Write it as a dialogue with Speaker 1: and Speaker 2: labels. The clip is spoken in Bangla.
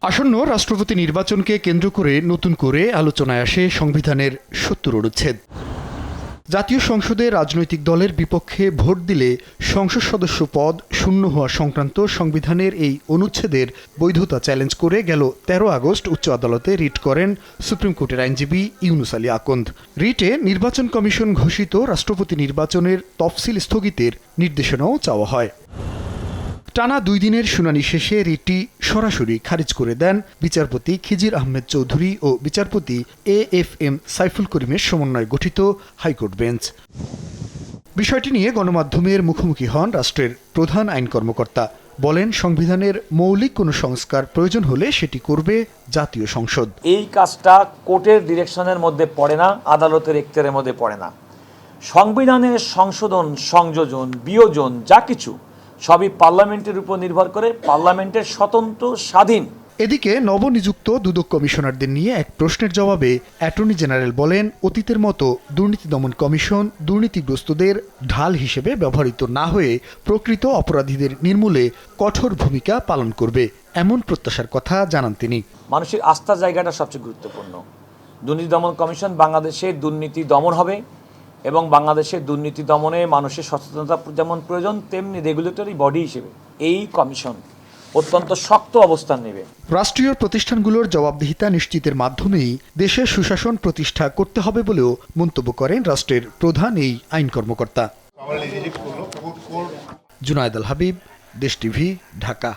Speaker 1: আসন্ন রাষ্ট্রপতি নির্বাচনকে কেন্দ্র করে নতুন করে আলোচনায় আসে সংবিধানের ৭০ অনুচ্ছেদ। জাতীয় সংসদে রাজনৈতিক দলের বিপক্ষে ভোট দিলে সংসদ সদস্য পদ শূন্য হওয়া সংক্রান্ত সংবিধানের এই অনুচ্ছেদের বৈধতা চ্যালেঞ্জ করে গেল ১৩ আগস্ট উচ্চ আদালতে রিট করেন সুপ্রিম কোর্টের আইনজীবী ইউনুস আলী আকন্দ। রিটে নির্বাচন কমিশন ঘোষিত রাষ্ট্রপতি নির্বাচনের তফসিল স্থগিতের নির্দেশনাও চাওয়া হয়। টানা ২ দিনের শুনানি শেষে রিটটি সরাসরি খারিজ করে দেন বিচারপতি খিজির আহমেদ চৌধুরী ও বিচারপতি AFM সাইফুল করিমের সমন্বয়ে গঠিত হাইকোর্ট বেঞ্চ। বিষয়টি নিয়ে গণমাধ্যমের মুখোমুখি হন রাষ্ট্রের প্রধান আইন কর্মকর্তা। বলেন, সংবিধানের মৌলিক কোনো সংস্কার প্রয়োজন হলে সেটি করবে জাতীয় সংসদ।
Speaker 2: এই কাজটা কোর্টের ডিরেকশনের মধ্যে পড়ে না, আদালতের এখতিয়ারের মধ্যে পড়ে না। সংবিধানের সংশোধন, সংযোজন, বিয়োজন যা কিছু সবই পার্লামেন্টের উপর নির্ভর করে, পার্লামেন্টের স্বতন্ত্র স্বাধীন।
Speaker 1: এদিকে নবনিযুক্ত দুদক কমিশনারদের নিয়ে এক প্রশ্নের জবাবে অ্যাটর্নি জেনারেল বলেন, অতীতের মতো দুর্নীতি দমন কমিশন দুর্নীতিগ্রস্তদের ঢাল হিসেবে ব্যবহৃত না হয়ে প্রকৃত অপরাধীদের নির্মূলে কঠোর ভূমিকা পালন করবে, এমন প্রত্যাশার কথা জানান তিনি।
Speaker 2: মানুষের আস্থার জায়গাটা সবচেয়ে গুরুত্বপূর্ণ। দুর্নীতি দমন কমিশন বাংলাদেশের দুর্নীতি দমন হবে এবং বাংলাদেশের দুর্নীতি দমনে মানুষের সচেতনতা যেমন প্রয়োজন, তেমনি রেগুলেটরি বডি হিসেবে এই কমিশন অত্যন্ত শক্ত অবস্থান নেবে।
Speaker 1: রাষ্ট্রীয় প্রতিষ্ঠানগুলোর জবাবদিহিতা নিশ্চিতের মাধ্যমেই দেশে সুশাসন প্রতিষ্ঠা করতে হবে বলেও মন্তব্য করেন রাষ্ট্রের প্রধান এই আইন কর্মকর্তা। জুনায়েদ আল হাবিব, দেশ টিভি, ঢাকা।